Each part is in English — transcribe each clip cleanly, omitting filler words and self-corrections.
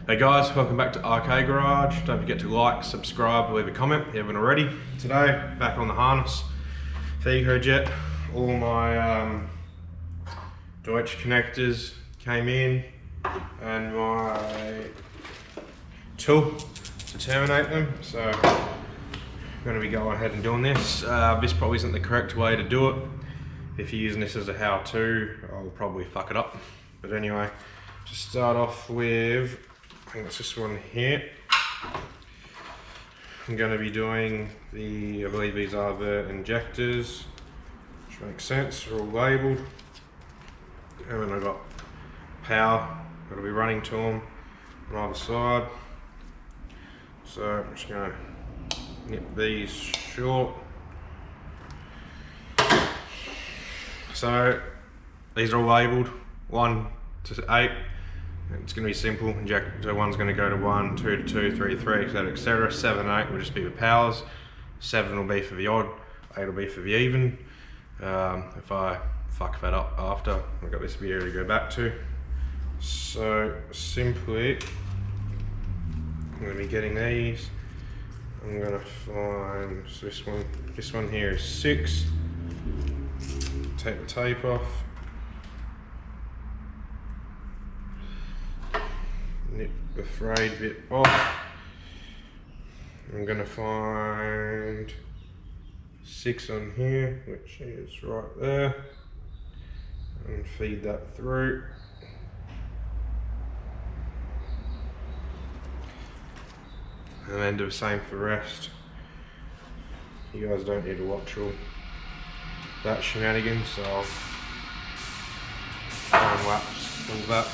Hey guys, welcome back to RK Garage. Don't forget to like, subscribe, leave a comment if you haven't already. Today, back on the harness for Ecojet. All my Deutsch connectors came in and my tool to terminate them. So I'm going to be going ahead and doing this. This probably isn't the correct way to do it. If you're using this as a how-to, I'll probably fuck it up. But anyway, to start off with, I think it's this one here. I'm going to be doing I believe these are the injectors, which makes sense, they're all labelled. And then I've got power that'll be running to them on either side. So I'm just going to nip these short. So these are all labelled 1 to 8. It's going to be simple. Injector 1's going to go to 1, 2 to 2, 3 to 3, etc. 7 and 8 will just be the powers. 7 will be for the odd, 8 will be for the even. If I fuck that up after, I've got this video to go back to. So simply, I'm going to be getting these. I'm going to find this one here is 6. Take the tape off. Nip the frayed bit off. I'm going to find 6 on here, which is right there, and feed that through. And then do the same for the rest. You guys don't need to watch all that shenanigans, so I'll time lapse all that.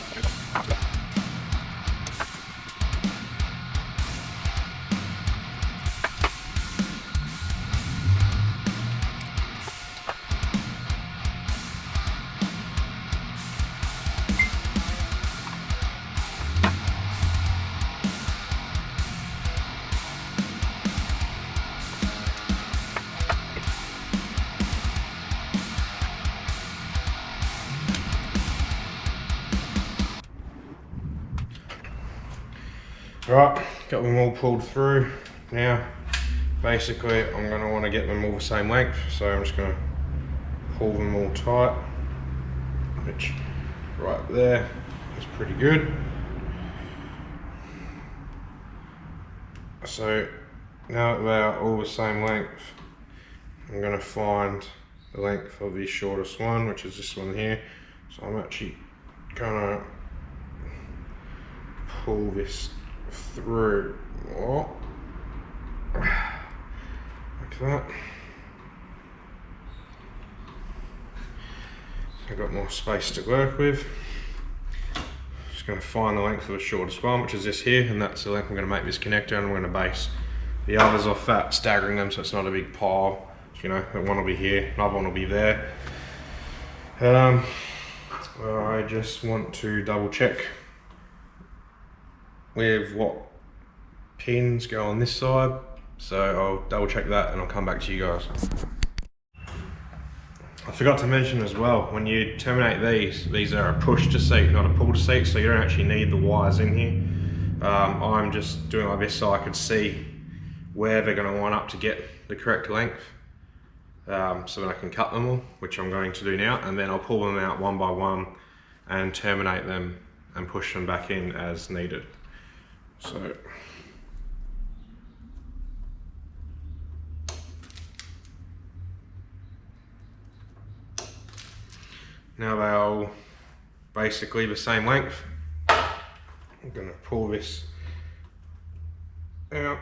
Right, got them all pulled through. Now, basically, I'm going to want to get them all the same length, so I'm just going to pull them all tight, which right there is pretty good. So now that they are all the same length, I'm going to find the length of the shortest one, which is this one here. So I'm actually going to pull this through like that. So I've got more space to work with. Just going to find the length of the shortest one, which is this here, and that's the length I'm going to make this connector, and I'm going to base the others off that, staggering them so it's not a big pile. You know, one will be here, another one will be there. I just want to double check with what pins go on this side, so I'll double check that and I'll come back to you guys. I forgot to mention as well, when you terminate these are a push to seat, not a pull to seat, so you don't actually need the wires in here. I'm just doing like this so I can see where they're going to line up to get the correct length, so that I can cut them all, which I'm going to do now, and then I'll pull them out one by one and terminate them and push them back in as needed. So now they're all basically the same length. I'm going to pull this out.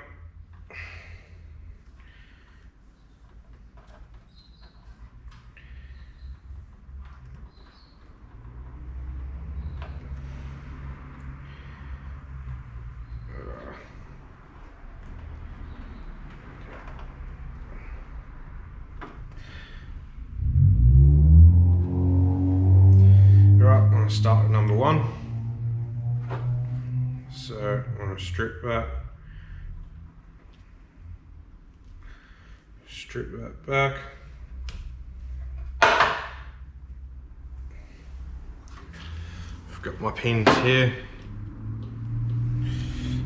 Start at number 1. So I'm going to strip that back. I've got my pins here.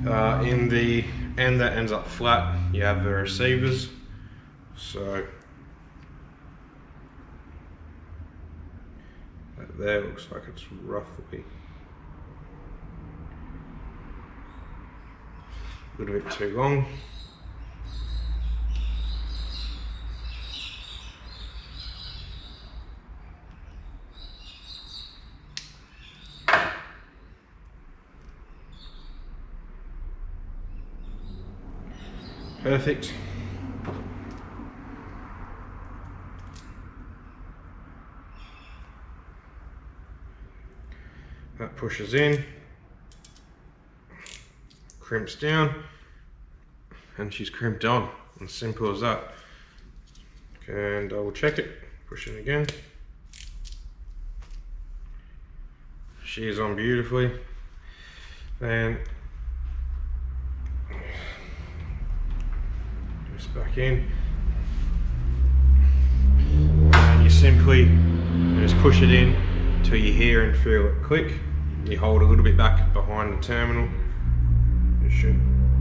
In the end that ends up flat, you have the receivers. So that there looks like it's roughly a little bit too long. Perfect. That pushes in, crimps down, and she's crimped on. As simple as that. And double check it, push it again. She is on beautifully. Then just back in, and you simply just push it in till you hear and feel it click. You hold a little bit back behind the terminal. You should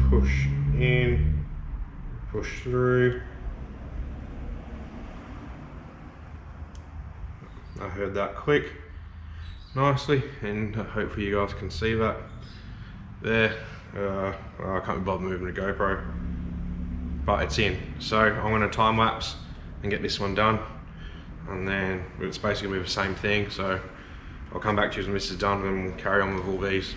push in, push through. I heard that click nicely, and hopefully you guys can see that there. I can't be bothered moving the GoPro, but it's in. So I'm going to time lapse and get this one done, and then it's basically going to be the same thing. So I'll come back to you when this is done and we'll carry on with all these.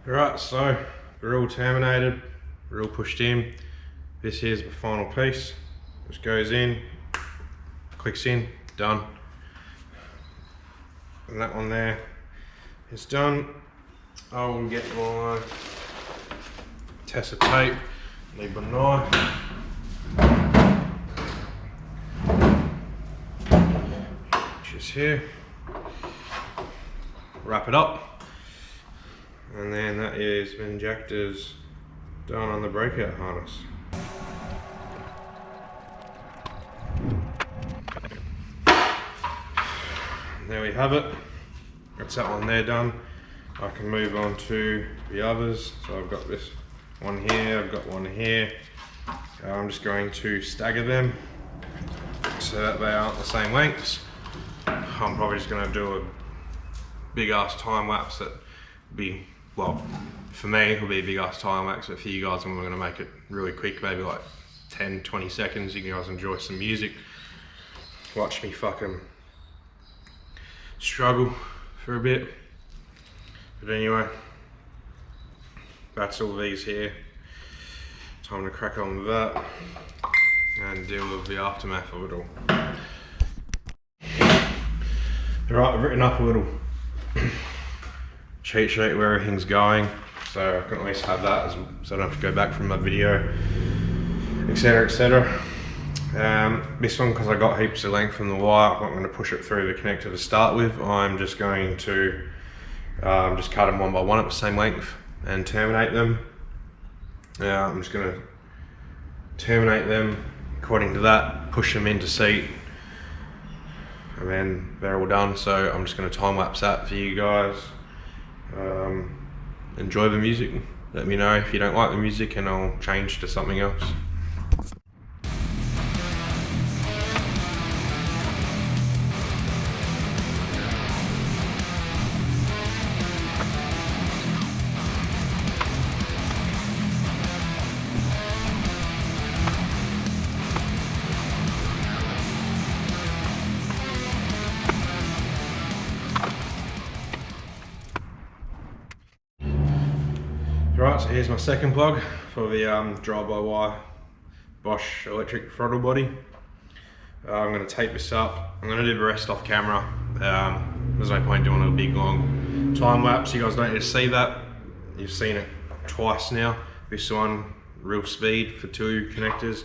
Alright, so we're all terminated, we're all pushed in. This here's the final piece, which goes in, clicks in, done. And that one there is done. I will get my test of tape, leave my knife. Which is here. Wrap it up. And then that is the injectors done on the breakout harness. There we have it. That's that one there done. I can move on to the others. So I've got this one here, I've got one here. I'm just going to stagger them so that they aren't the same lengths. I'm probably just going to do a big ass time lapse that will be, well, for me it'll be a big ass time lapse, but for you guys I'm going to make it really quick, maybe like 10-20 seconds. You guys enjoy some music, watch me fucking struggle for a bit. But anyway, that's all these here. Time to crack on with that and deal with the aftermath of it all. Alright, I've written up a little cheat sheet where everything's going, so I can at least have that so I don't have to go back from my video, etc, etc. This one, because I got heaps of length from the wire, I'm not going to push it through the connector to start with. I'm just going to just cut them one by one at the same length and terminate them. I'm just going to terminate them according to that, push them into seat, and then they're all done. So I'm just going to time lapse that for you guys. Enjoy the music. Let me know if you don't like the music and I'll change to something else. Right, so here's my second plug for the drive-by-wire Bosch electric throttle body. I'm going to tape this up. I'm going to do the rest off camera. There's no point doing a big long time lapse. You guys don't need to see that. You've seen it twice now. This one, real speed for 2 connectors,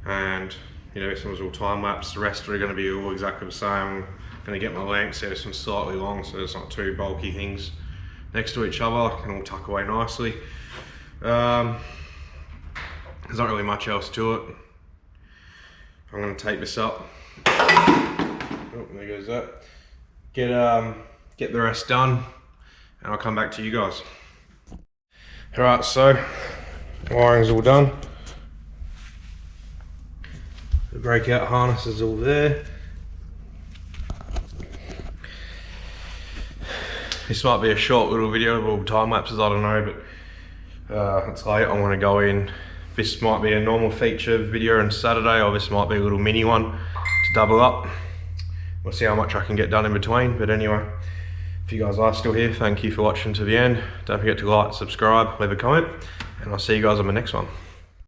and you know, this one's all time lapse. The rest are going to be all exactly the same. I'm going to get my lamps there. This one's slightly long, so there's not 2 bulky things next to each other. Can all tuck away nicely. There's not really much else to it. I'm going to take this up. Oh, there goes that. Get the rest done, and I'll come back to you guys. Alright, so wiring's all done. The breakout harness is all there. This might be a short little video of all time lapses, I don't know, but it's late. I want to go in. This might be a normal feature video on Saturday, or this might be a little mini one to double up. We'll see how much I can get done in between, but anyway, if you guys are still here, thank you for watching to the end. Don't forget to like, subscribe, leave a comment, and I'll see you guys on the next one.